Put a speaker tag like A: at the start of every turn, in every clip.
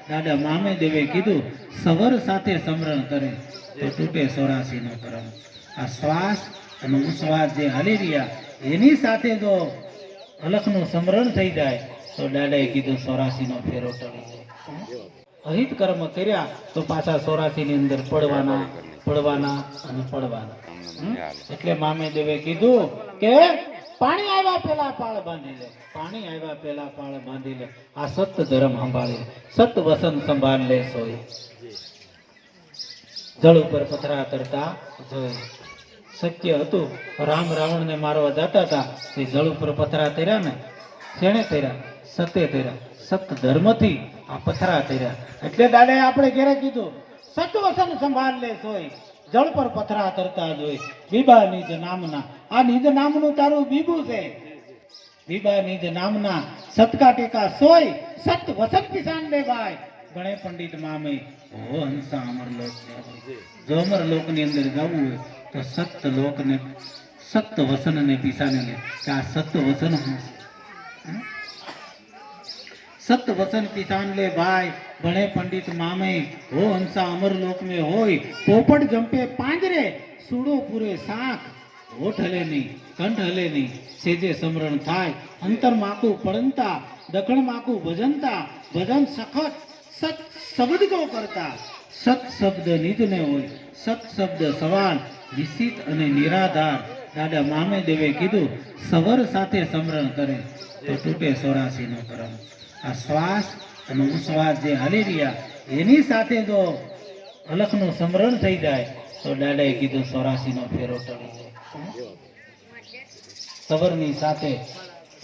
A: દાદા મામે દેવે કીધું સવર સાથે સમરણ કરે તો તૂટે 84 નો કરમ. આ શ્વાસ અને ઉશ્વાસ જે હાલી રહ્યા એની સાથે જો અલખનું સમરણ થઈ જાય તો દાદાએ કીધું 84 નો ફેરો ટળી જાય. અહિત કર્મ કર્યા તો પાછા 84 ની અંદર પડવાના અને પડવાના. એટલે મામે દેવે કીધું કે પાણી આવ્યા પેલા પાળ બાંધી લે, પાણી આવ્યા પેલા પાળ બાંધી લે. આ સત ધર્મ સંભાળી, સત વસન સંભાળ લે સોય. જળ ઉપર પથરા તરતા જોઈ. સત્ય હતું, રામ રાવણ ને મારવા જતા હતા, તે જળ ઉપર પથરા તર્યા ને, શેણે તર્યા? સતે તર્યા. સત ધર્મથી આ પથરા તર્યા. એટલે દાદાએ આપણે ઘેરે કીધું સત વસન સંભાળ લે સોય, જળ પર પથરા તરતા જોઈ. બીબા નિજ નામના, આ નિજ નામનું તારું બીબું છે. બીબા નિજ નામના સતકા ટેકા સોય, સત વસન કિસાન લે ભાઈ. ગણે પંડિત મામે હો હંસા અમરલોક. જો અમરલોક ની અંદર જવું હોય તો સત લોક ને સત વસન ને પીસાને લે. કે આ સત વસન શું છે? સત વસન કિસાન લે ભાઈ. ભણે પંડિત મામે હો હંસા અમરલોક में હોય. પોપટ જંપે પાંજરે, સુડો પૂરે શાખ. હોઠ હલે નહીં, કંઠ હલે નહીં, સેજે સમરણ થાય. અંતર માકું પડંતા, દખણ માકું ભજનતા. ભજન સખત સત શબ્દ કો કરતા. સત શબ્દ નિજને હોય, સત શબ્દ સવાલ, નિશ્ચિત અને નિરાધાર. દાદા મામે દેવે કીધું સવર સાથે સમરણ કરે તો તૂટે 84 નો કરમ. આ શ્વાસ અને ઉશ્વાસ જે હાલી રહ્યા એની સાથે જો અલખનું સમરણ થઈ જાય તો દાદાએ કીધું 84 નો ફેરો ટળી જાય. સવરની સાથે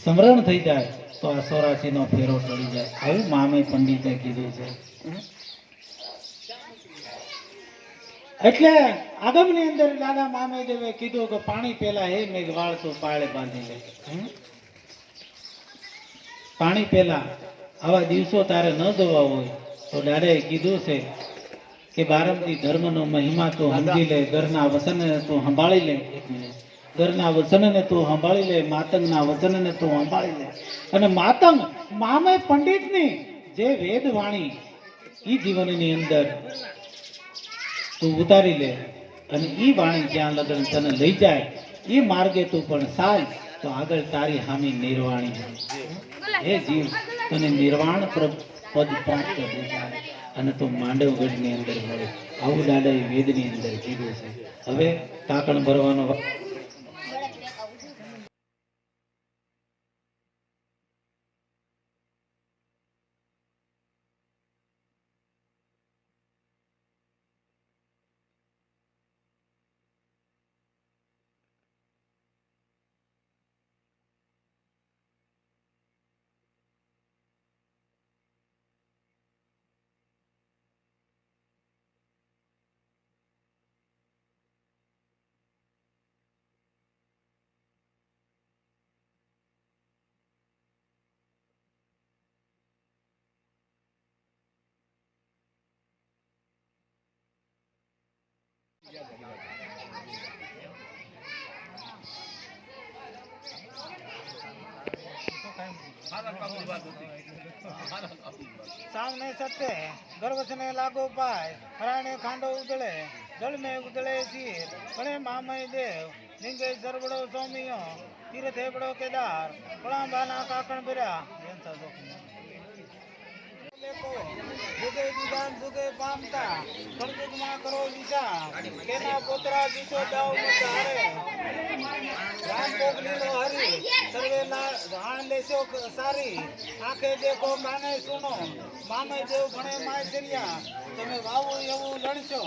A: સમરણ થઈ જાય તો આ 84 નો ફેરો ટળી જાય. આવું મામે પંડિતે કીધું છે. એટલે આગમની અંદર દાદા મામે દેવે કીધું કે પાણી પેલા હે મેઘવાળ તો પાળે બાંધી લે. પાણી પેલા આવા દિવસો તારે ન જોવા હોય તો દાદાએ કીધું છે કે બારમતી ધર્મનો મહિમા તો સમજી લે, ઘરના વચનને તો સંભાળી લે. એક મિનિટ, ઘરના વચનને તો સંભાળી લે, માતંગના વચનને તો સંભાળી લે. અને માતંગ મામે પંડિતની જે વેદવાણી ઈ જીવનની અંદર તું ઉતારી લે અને ઈ વાણી જ્યાં લગન તને લઈ જાય એ માર્ગે તું પણ ચાલ તો આગળ તારી હામી નિર્વાણી. હે જીવ, તને નિર્વાણ પદ પ્રાપ્ત થઈ જાય અને તું માંડવગઢ ની અંદર મળે. આવું દાદાએ વેદ ની અંદર કીધું છે. હવે તાકણ ભરવાનો सामने सत्य गर्भ ने लागो पाय, हराने खांडो उदले, जल में उदले सीर. बड़े मामय देव लिंगे सरबड़ो सोमियो, तीर्थ हेबड़ो केदार. बड़ा बाना काकण बिरा जुगे विधान जुगे पामता. कर्जुग मां करो दिशा, केना पोतरा दिशो दाव मुतारे. राम भोग लीलो हरि, सर्वे राण लेशो सारी. आंखे देखो काने सुनो, मामे देव भणे माय दरिया. તમે વાવો એવું લણશો.